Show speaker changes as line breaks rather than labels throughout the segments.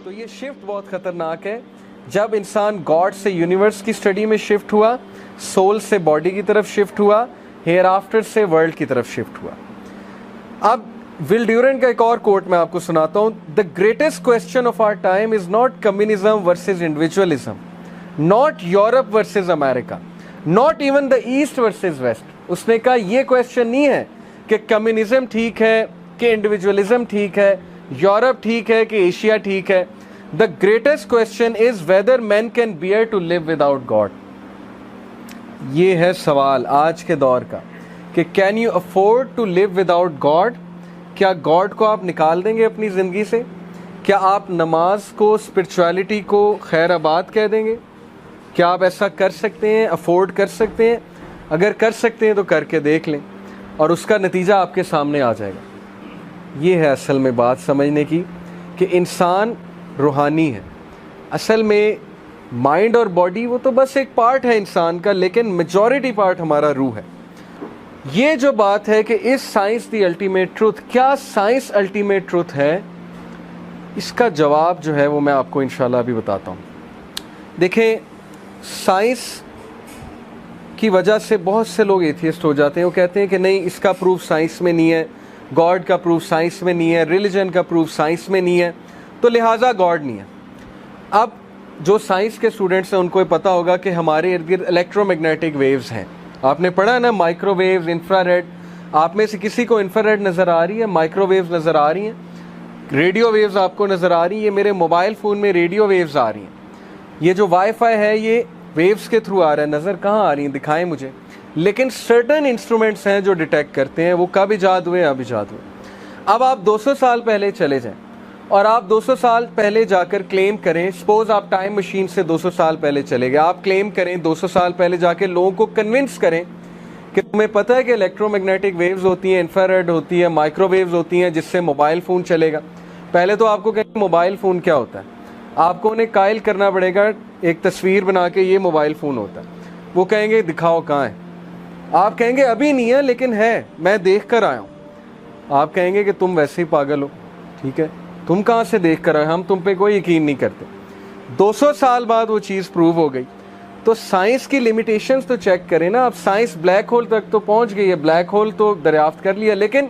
تو یہ شفٹ بہت خطرناک ہے. جب انسان گاڈ سے یونیورس کی اسٹڈی میں شفٹ ہوا, سول سے باڈی کی طرف شفٹ ہوا, ہیئر آفٹر سے ورلڈ کی طرف شفٹ ہوا. اب ول ڈیورنٹ کا ایک اور کوٹ میں آپ کو سناتا ہوں. The greatest question of our time is not communism versus individualism, not Europe versus America, not even the east versus west. اس نے کہا یہ کوشچن نہیں ہے کہ کمیونزم ٹھیک ہے کہ انڈیویجولزم ٹھیک ہے, یورپ ٹھیک ہے کہ ایشیا ٹھیک ہے. The greatest question is whether man can bear to live without God. یہ ہے سوال آج کے دور کا کہ can you afford to live without God. کیا گاڈ کو آپ نکال دیں گے اپنی زندگی سے؟ کیا آپ نماز کو, اسپرچویلٹی کو خیر آباد کہہ دیں گے؟ کیا آپ ایسا کر سکتے ہیں, افورڈ کر سکتے ہیں؟ اگر کر سکتے ہیں تو کر کے دیکھ لیں اور اس کا نتیجہ آپ کے سامنے آ جائے گا. یہ ہے اصل میں بات سمجھنے کی کہ انسان روحانی ہے. اصل میں مائنڈ اور باڈی وہ تو بس ایک پارٹ ہے انسان کا, لیکن میجورٹی پارٹ ہمارا روح ہے. یہ جو بات ہے کہ اس سائنس دی الٹیمیٹ ٹروتھ, کیا سائنس الٹیمیٹ ٹروتھ ہے, اس کا جواب جو ہے وہ میں آپ کو انشاءاللہ ابھی بتاتا ہوں. دیکھیں, سائنس کی وجہ سے بہت سے لوگ ایتھیسٹ ہو جاتے ہیں. وہ کہتے ہیں کہ نہیں, اس کا پروف سائنس میں نہیں ہے, گاڈ کا پروف سائنس میں نہیں ہے, ریلیجن کا پروف سائنس میں نہیں ہے, تو لہٰذا گاڈ نہیں ہے. اب جو سائنس کے اسٹوڈنٹس ہیں ان کو یہ پتہ ہوگا کہ ہمارے ارد گرد الیکٹرو میگنیٹک ویوز ہیں. آپ نے پڑھا نا, مائکرو ویوز, انفرا ریڈ. آپ میں سے کسی کو انفرا ریڈ نظر آ رہی ہے, مائکرو ویوز نظر آ رہی ہیں, ریڈیو ویوز آپ کو نظر آ رہی ہیں؟ یہ میرے موبائل فون میں ریڈیو ویوز آ رہی ہیں. یہ جو وائی فائی ہے یہ ویوز کے تھرو آ رہا ہے. نظر کہاں آ رہی ہیں, دکھائیں مجھے. لیکن سرٹن انسٹرومنٹس ہیں جو ڈیٹیکٹ کرتے ہیں. وہ کب ایجاد ہوئے؟ اب ایجاد ہوئے. اب آپ 200 سال پہلے چلے جائیں اور آپ 200 سال پہلے جا کر کلیم کریں, سپوز آپ ٹائم مشین سے 200 سال پہلے چلے گئے, آپ کلیم کریں 200 سال پہلے جا کے لوگوں کو کنونس کریں کہ تمہیں پتہ ہے کہ الیکٹرو میگنیٹک ویوز ہوتی ہیں, انفراریڈ ہوتی ہے, مائکرو ویوز ہوتی ہیں جس سے موبائل فون چلے گا. پہلے تو آپ کو کہیں موبائل فون کیا ہوتا ہے, آپ کو انہیں قائل کرنا پڑے گا ایک تصویر بنا کے یہ موبائل فون ہوتا ہے. وہ کہیں گے دکھاؤ کہاں ہے. آپ کہیں گے ابھی نہیں ہے لیکن ہے, میں دیکھ کر آیا ہوں. آپ کہیں گے کہ تم ویسے ہی پاگل ہو, ٹھیک ہے, تم کہاں سے دیکھ کر آئے, ہم تم پہ کوئی یقین نہیں کرتے. 200 سال بعد وہ چیز پروو ہو گئی. تو سائنس کی لمیٹیشنز تو چیک کریں نا. اب سائنس بلیک ہول تک تو پہنچ گئی ہے, بلیک ہول تو دریافت کر لیا, لیکن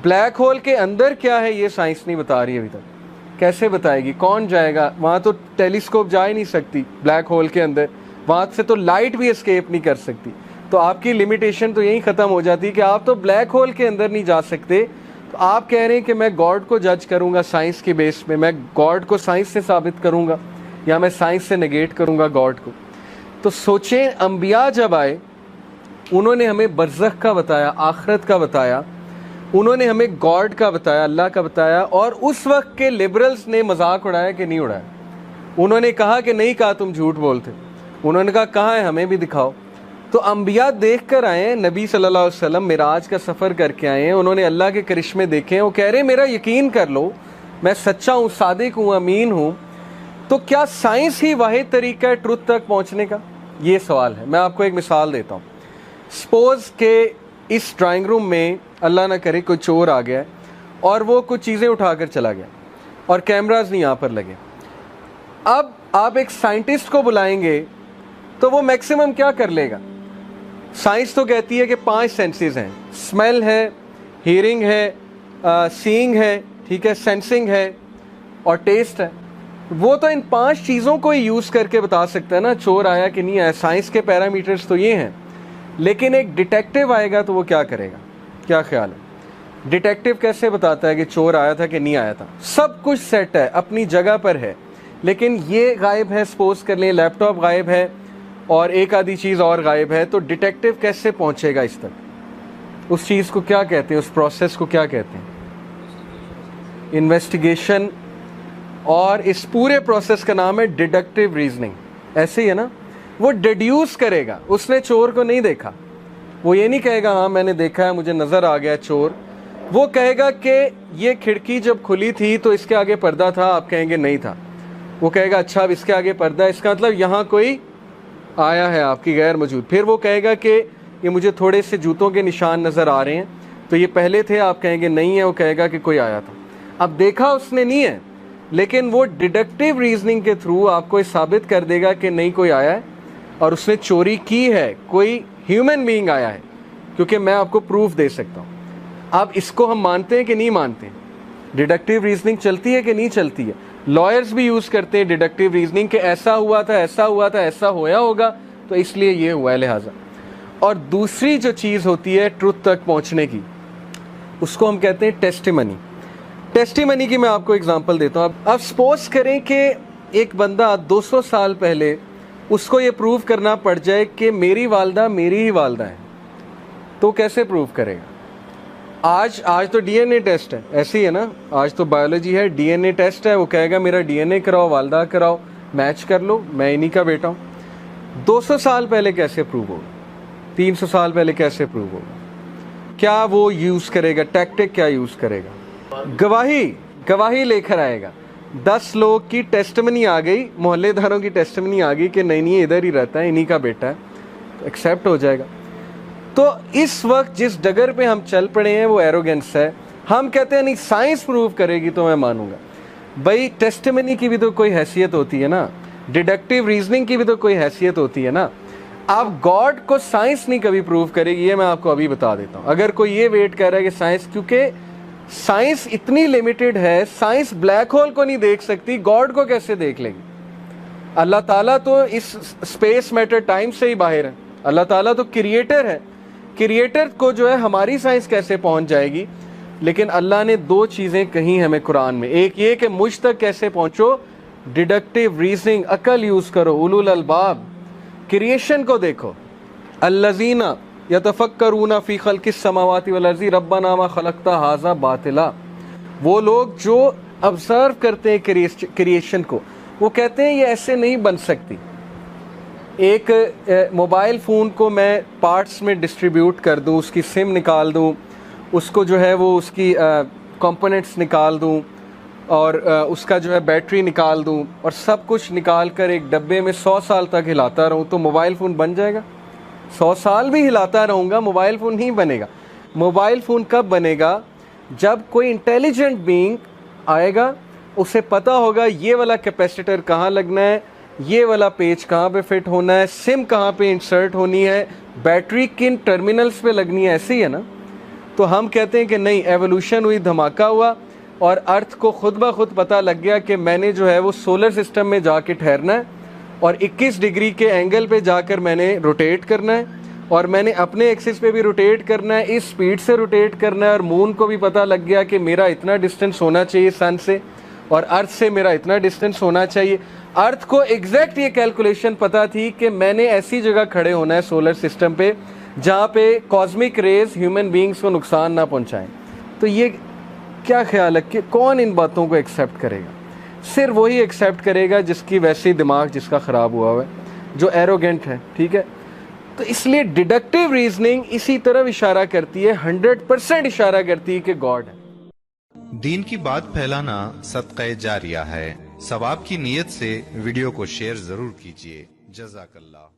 بلیک ہول کے اندر کیا ہے یہ سائنس نہیں بتا رہی ابھی تک. کیسے بتائے گی, کون جائے گا وہاں؟ تو ٹیلیسکوپ جا ہی نہیں سکتی بلیک ہول کے اندر, وہاں سے تو لائٹ بھی اسکیپ نہیں کر سکتی. تو آپ کی لمیٹیشن تو یہیں ختم ہو جاتی کہ آپ تو بلیک ہول کے اندر نہیں جا سکتے. تو آپ کہہ رہے ہیں کہ میں گاڈ کو جج کروں گا سائنس کے بیس پہ, میں گاڈ کو سائنس سے ثابت کروں گا یا میں سائنس سے نگیٹ کروں گا گاڈ کو. تو سوچیں, انبیاء جب آئے انہوں نے ہمیں برزخ کا بتایا, آخرت کا بتایا, انہوں نے ہمیں گاڈ کا بتایا, اللہ کا بتایا. اور اس وقت کے لبرلز نے مذاق اڑایا کہ نہیں اڑایا؟ انہوں نے کہا کہ نہیں کہا, تم جھوٹ بولتے. انہوں نے کہا کہاں ہے, ہمیں بھی دکھاؤ. تو انبیاء دیکھ کر آئے ہیں, نبی صلی اللہ علیہ وسلم معراج کا سفر کر کے آئے ہیں, انہوں نے اللہ کے کرشمے دیکھے ہیں. وہ کہہ رہے ہیں میرا یقین کر لو, میں سچا ہوں, صادق ہوں, امین ہوں. تو کیا سائنس ہی واحد طریقہ ہے ٹروتھ تک پہنچنے کا؟ یہ سوال ہے. میں آپ کو ایک مثال دیتا ہوں. سپوز کہ اس ڈرائنگ روم میں اللہ نہ کرے کوئی چور آ گیا اور وہ کچھ چیزیں اٹھا کر چلا گیا اور کیمراز نہیں یہاں پر لگے. اب آپ ایک سائنٹسٹ کو بلائیں گے تو وہ میکسیمم کیا کر لے گا؟ سائنس تو کہتی ہے کہ 5 سینسز ہیں, اسمیل ہے, ہیئرنگ ہے, سینگ ہے, ٹھیک ہے, سینسنگ ہے اور ٹیسٹ ہے. وہ تو ان 5 چیزوں کو ہی یوز کر کے بتا سکتا ہے نا چور آیا کہ نہیں آیا. سائنس کے پیرامیٹرز تو یہ ہیں. لیکن ایک ڈیٹیکٹیو آئے گا تو وہ کیا کرے گا؟ کیا خیال ہے, ڈیٹیکٹیو کیسے بتاتا ہے کہ چور آیا تھا کہ نہیں آیا تھا؟ سب کچھ سیٹ ہے, اپنی جگہ پر ہے, لیکن یہ غائب ہے, سپوز کر لیں لیپ ٹاپ غائب ہے اور ایک آدھی چیز اور غائب ہے. تو ڈیٹیکٹیو کیسے پہنچے گا اس تک؟ اس چیز کو کیا کہتے ہیں, اس پروسیس کو کیا کہتے ہیں؟ انویسٹیگیشن. اور اس پورے پروسیس کا نام ہے ڈیڈکٹیو ریزننگ. ایسے ہی ہے نا, وہ ڈیڈیوس کرے گا. اس نے چور کو نہیں دیکھا, وہ یہ نہیں کہے گا ہاں میں نے دیکھا ہے, مجھے نظر آ گیا چور. وہ کہے گا کہ یہ کھڑکی جب کھلی تھی تو اس کے آگے پردہ تھا, آپ کہیں گے نہیں تھا. وہ کہے گا اچھا اب اس کے آگے پردہ ہے, اس کا مطلب یہاں کوئی آیا ہے آپ کی غیر موجود. پھر وہ کہے گا کہ یہ مجھے تھوڑے سے جوتوں کے نشان نظر آ رہے ہیں, تو یہ پہلے تھے, آپ کہیں گے نہیں ہے. وہ کہے گا کہ کوئی آیا تھا. اب دیکھا اس نے نہیں ہے, لیکن وہ ڈیڈکٹیو ریزننگ کے تھرو آپ کو یہ ثابت کر دے گا کہ نہیں کوئی آیا ہے اور اس نے چوری کی ہے, کوئی ہیومن بینگ آیا ہے, کیونکہ میں آپ کو پروف دے سکتا ہوں. اب اس کو ہم مانتے ہیں کہ نہیں مانتے؟ ڈیڈکٹیو ریزننگ چلتی ہے کہ نہیں چلتی ہے؟ لائرز بھی یوز کرتے ہیں ڈیڈکٹیو ریزننگ کہ ایسا ہوا تھا, ایسا ہوا تھا, ایسا ہویا ہوگا تو اس لیے یہ ہوا ہے لہٰذا. اور دوسری جو چیز ہوتی ہے ٹروتھ تک پہنچنے کی, اس کو ہم کہتے ہیں ٹیسٹیمنی. ٹیسٹیمنی کی میں آپ کو اگزامپل دیتا ہوں. اب سپوز کریں کہ ایک بندہ 200 سال پہلے اس کو یہ پروف کرنا پڑ جائے کہ میری والدہ میری ہی والدہ ہے, تو کیسے پروف کرے گا؟ آج تو ڈی این اے ٹیسٹ ہے, ایسی ہے نا, آج تو بایولوجی ہے, ڈی این اے ٹیسٹ ہے, وہ کہے گا میرا ڈی این اے کراؤ, والدہ کراؤ, میچ کر لو, میں انہی کا بیٹا ہوں. 200 سال پہلے کیسے پروو ہوگا؟ 300 سال پہلے کیسے پروو ہوگا؟ کیا وہ یوز کرے گا, ٹیکٹک کیا یوز کرے گا؟ گواہی لے کر آئے گا. 10 لوگ کی ٹیسٹمنی آ گئی, محلے داروں کی ٹیسٹمنی آ گئی کہ نہیں ادھر ہی رہتا ہے, انہی کا بیٹا ہے, تو ایکسیپٹ ہو جائے گا. تو اس وقت جس ڈگر پہ ہم چل پڑے ہیں وہ ایروگنس ہے. ہم کہتے ہیں نہیں سائنس پروف کرے گی تو میں مانوں گا. بھائی ٹیسٹمنی کی بھی تو کوئی حیثیت ہوتی ہے نا, ڈیڈکٹیو ریزننگ کی بھی تو کوئی حیثیت ہوتی ہے نا. اب گاڈ کو سائنس نہیں کبھی پروف کرے گی, یہ میں آپ کو ابھی بتا دیتا ہوں. اگر کوئی یہ ویٹ کر رہا ہے کہ سائنس, کیونکہ سائنس اتنی لمیٹڈ ہے, سائنس بلیک ہول کو نہیں دیکھ سکتی, گاڈ کو کیسے دیکھ لے گی؟ اللہ تعالیٰ تو اس اسپیس میٹر ٹائم سے ہی باہر ہے, اللہ تعالیٰ تو کریٹر ہے. کریٹر کو جو ہے ہماری سائنس کیسے پہنچ جائے گی؟ لیکن اللہ نے 2 چیزیں کہیں ہمیں قرآن میں, ایک یہ کہ مجھ تک کیسے پہنچو, ڈیڈکٹیو ریزننگ, عقل یوز کرو, اولو الالباب, کریشن کو دیکھو. الذین یتفکرون فی خلق السماوات والارض ربنا ما خلقت ھذا باطلا. وہ لوگ جو آبزرو کرتے ہیں کریشن کو, وہ کہتے ہیں یہ ایسے نہیں بن سکتی. ایک موبائل فون کو میں پارٹس میں ڈسٹریبیوٹ کر دوں, اس کی سم نکال دوں, اس کو جو ہے وہ اس کی کمپوننٹس نکال دوں, اور اس کا جو ہے بیٹری نکال دوں, اور سب کچھ نکال کر ایک ڈبے میں 100 سال تک ہلاتا رہوں, تو موبائل فون بن جائے گا؟ 100 سال بھی ہلاتا رہوں گا, موبائل فون نہیں بنے گا. موبائل فون کب بنے گا؟ جب کوئی انٹیلیجنٹ بینگ آئے گا, اسے پتہ ہوگا یہ والا کیپیسیٹر کہاں لگنا ہے, یہ والا پیج کہاں پہ فٹ ہونا ہے, سم کہاں پہ انسرٹ ہونی ہے, بیٹری کن ٹرمینلز پہ لگنی ہے, ایسے ہی ہے نا. تو ہم کہتے ہیں کہ نہیں, ایوولوشن ہوئی, دھماکہ ہوا, اور ارتھ کو خود بخود پتہ لگ گیا کہ میں نے جو ہے وہ سولر سسٹم میں جا کے ٹھہرنا ہے, اور 21 ڈگری کے اینگل پہ جا کر میں نے روٹیٹ کرنا ہے, اور میں نے اپنے ایکسس پہ بھی روٹیٹ کرنا ہے, اس سپیڈ سے روٹیٹ کرنا ہے. اور مون کو بھی پتہ لگ گیا کہ میرا اتنا ڈسٹینس ہونا چاہیے سن سے, اور ارتھ سے میرا اتنا ڈسٹینس ہونا چاہیے. ارتھ کو ایگزیکٹ یہ کیلکولیشن پتہ تھی کہ میں نے ایسی جگہ کھڑے ہونا ہے سولر سسٹم پہ جہاں پہ کاسمک ریز ہیومن بینگز کو نقصان نہ پہنچائیں. تو یہ کیا خیال ہے کہ کون ان باتوں کو ایکسیپٹ کرے گا؟ صرف وہی ایکسیپٹ کرے گا جس کی ویسی دماغ جس کا خراب ہوا ہوا ہے, جو ایروگنٹ ہے. ٹھیک ہے, تو اس لیے ڈیڈکٹیو ریزننگ اسی طرف اشارہ کرتی ہے, 100% اشارہ کرتی ہے کہ گاڈ ہے.
دین کی بات پھیلانا صدقہ جاریہ ہے. ثواب کی نیت سے ویڈیو کو شیئر ضرور کیجیے. جزاک اللہ.